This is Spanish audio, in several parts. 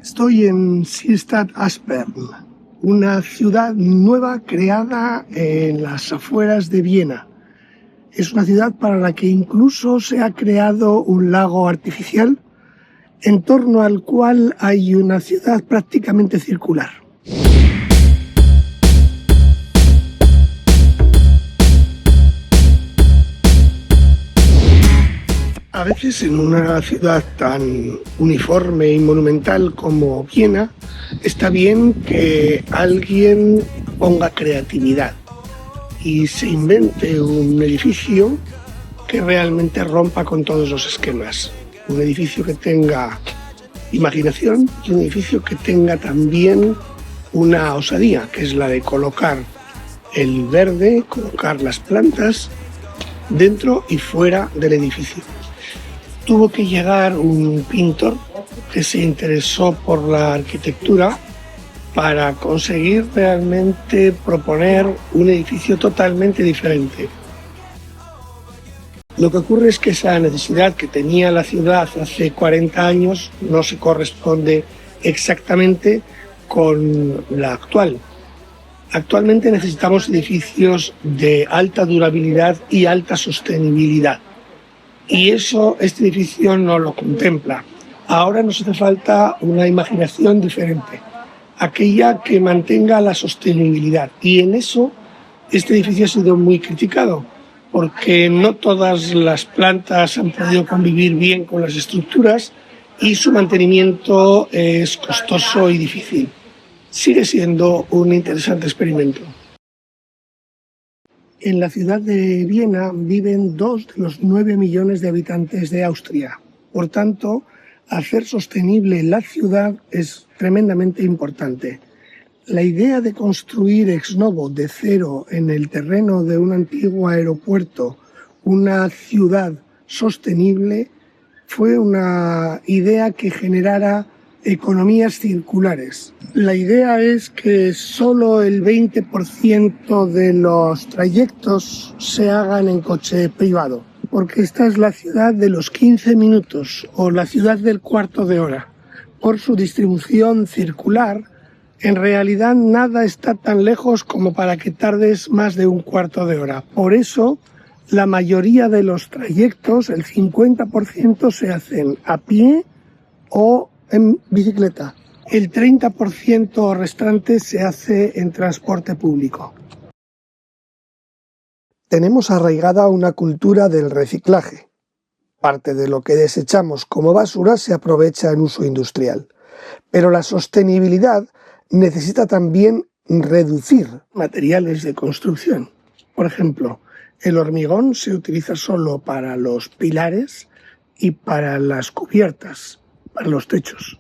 Estoy en Sierstadt-Aspern, una ciudad nueva creada en las afueras de Viena. Es una ciudad para la que incluso se ha creado un lago artificial, en torno al cual hay una ciudad prácticamente circular. A veces en una ciudad tan uniforme y monumental como Viena, está bien que alguien ponga creatividad y se invente un edificio que realmente rompa con todos los esquemas. Un edificio que tenga imaginación y un edificio que tenga también una osadía, que es la de colocar el verde, colocar las plantas dentro y fuera del edificio. Tuvo que llegar un pintor que se interesó por la arquitectura para conseguir realmente proponer un edificio totalmente diferente. Lo que ocurre es que esa necesidad que tenía la ciudad hace 40 años no se corresponde exactamente con la actual. Actualmente necesitamos edificios de alta durabilidad y alta sostenibilidad. Y eso este edificio no lo contempla. Ahora nos hace falta una imaginación diferente, aquella que mantenga la sostenibilidad. Y en eso este edificio ha sido muy criticado, porque no todas las plantas han podido convivir bien con las estructuras y su mantenimiento es costoso y difícil. Sigue siendo un interesante experimento. En la ciudad de Viena viven 2 de los 9 millones de habitantes de Austria. Por tanto, hacer sostenible la ciudad es tremendamente importante. La idea de construir ex novo de cero en el terreno de un antiguo aeropuerto una ciudad sostenible fue una idea que generara economías circulares. La idea es que solo el 20% de los trayectos se hagan en coche privado, porque esta es la ciudad de los 15 minutos o la ciudad del cuarto de hora. Por su distribución circular, en realidad nada está tan lejos como para que tardes más de un cuarto de hora. Por eso, la mayoría de los trayectos, el 50%, se hacen a pie o en bicicleta. El 30% restante se hace en transporte público. Tenemos arraigada una cultura del reciclaje. Parte de lo que desechamos como basura se aprovecha en uso industrial. Pero la sostenibilidad necesita también reducir materiales de construcción. Por ejemplo, el hormigón se utiliza solo para los pilares y para las cubiertas, para los techos.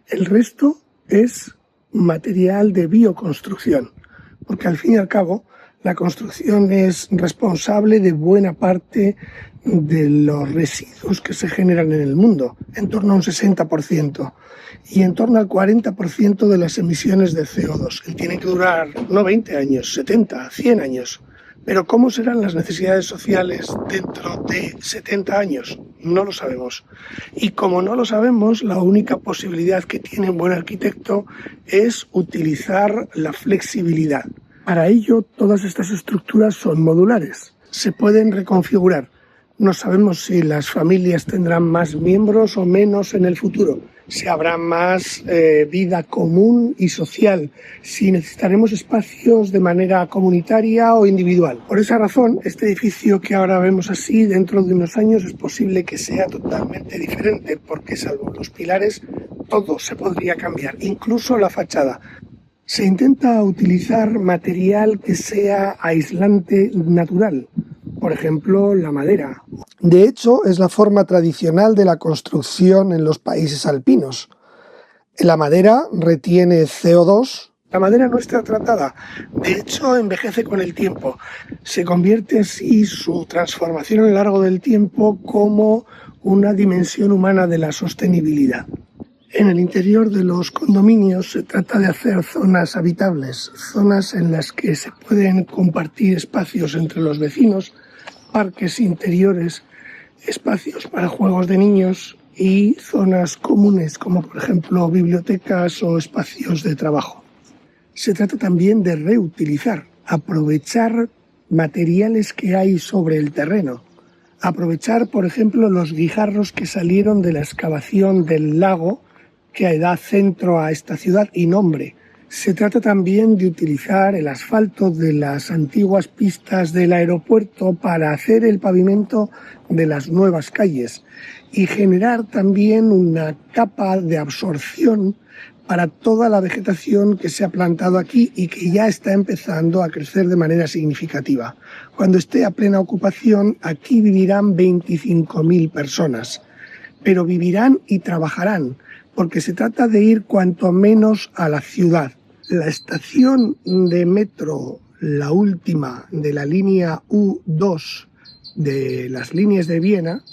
El resto es material de bioconstrucción, porque al fin y al cabo la construcción es responsable de buena parte de los residuos que se generan en el mundo, en torno a un 60%, y en torno al 40% de las emisiones de CO2, que tienen que durar no 20 años, 70, 100 años. Pero ¿cómo serán las necesidades sociales dentro de 70 años? No lo sabemos. Y como no lo sabemos, la única posibilidad que tiene un buen arquitecto es utilizar la flexibilidad. Para ello, todas estas estructuras son modulares. Se pueden reconfigurar. No sabemos si las familias tendrán más miembros o menos en el futuro, si habrá más vida común y social, si necesitaremos espacios de manera comunitaria o individual. Por esa razón, este edificio que ahora vemos así, dentro de unos años es posible que sea totalmente diferente, porque salvo los pilares, todo se podría cambiar, incluso la fachada. Se intenta utilizar material que sea aislante natural, por ejemplo, la madera. De hecho, es la forma tradicional de la construcción en los países alpinos. La madera retiene CO2. La madera no está tratada. De hecho, envejece con el tiempo. Se convierte así su transformación a lo largo del tiempo como una dimensión humana de la sostenibilidad. En el interior de los condominios se trata de hacer zonas habitables, zonas en las que se pueden compartir espacios entre los vecinos, parques interiores, espacios para juegos de niños y zonas comunes como por ejemplo bibliotecas o espacios de trabajo. Se trata también de reutilizar, aprovechar materiales que hay sobre el terreno. Aprovechar, por ejemplo, los guijarros que salieron de la excavación del lago que da centro a esta ciudad y nombre. Se trata también de utilizar el asfalto de las antiguas pistas del aeropuerto para hacer el pavimento de las nuevas calles y generar también una capa de absorción para toda la vegetación que se ha plantado aquí y que ya está empezando a crecer de manera significativa. Cuando esté a plena ocupación, aquí vivirán 25.000 personas, pero vivirán y trabajarán, porque se trata de ir cuanto menos a la ciudad. La estación de metro, la última de la línea U2 de las líneas de Viena,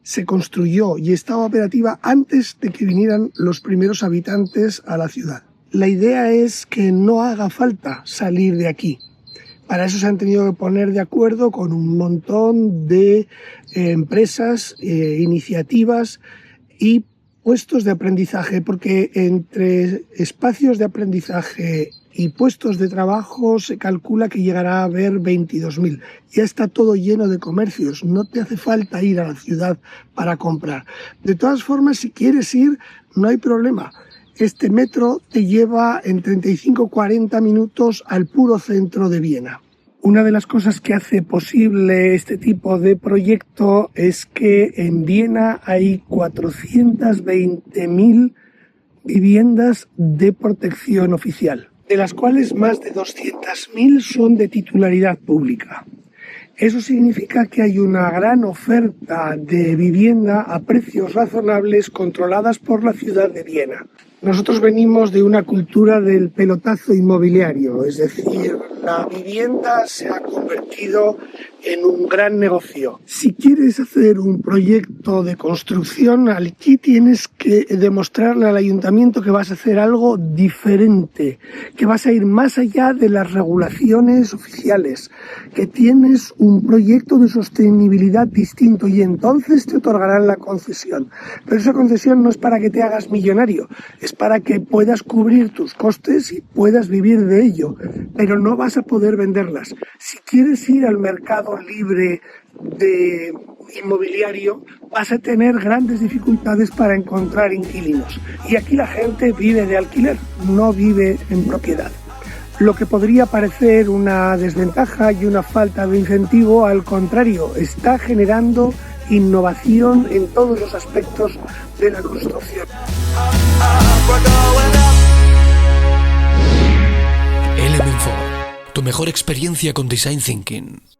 se construyó y estaba operativa antes de que vinieran los primeros habitantes a la ciudad. La idea es que no haga falta salir de aquí. Para eso se han tenido que poner de acuerdo con un montón de empresas, iniciativas y puestos de aprendizaje, porque entre espacios de aprendizaje y puestos de trabajo se calcula que llegará a haber 22.000. Ya está todo lleno de comercios, no te hace falta ir a la ciudad para comprar. De todas formas, si quieres ir, no hay problema. Este metro te lleva en 35-40 minutos al puro centro de Viena. Una de las cosas que hace posible este tipo de proyecto es que en Viena hay 420.000 viviendas de protección oficial, de las cuales más de 200.000 son de titularidad pública. Eso significa que hay una gran oferta de vivienda a precios razonables controladas por la ciudad de Viena. Nosotros venimos de una cultura del pelotazo inmobiliario, es decir, la vivienda se ha convertido en un gran negocio. Si quieres hacer un proyecto de construcción, aquí tienes que demostrarle al ayuntamiento que vas a hacer algo diferente, que vas a ir más allá de las regulaciones oficiales, que tienes un proyecto de sostenibilidad distinto y entonces te otorgarán la concesión. Pero esa concesión no es para que te hagas millonario, es para que puedas cubrir tus costes y puedas vivir de ello, pero no vas a poder venderlas. Si quieres ir al mercado libre de inmobiliario, vas a tener grandes dificultades para encontrar inquilinos. Y aquí la gente vive de alquiler, no vive en propiedad. Lo que podría parecer una desventaja y una falta de incentivo, al contrario, está generando innovación en todos los aspectos de la construcción. Element 4, tu mejor experiencia con Design Thinking.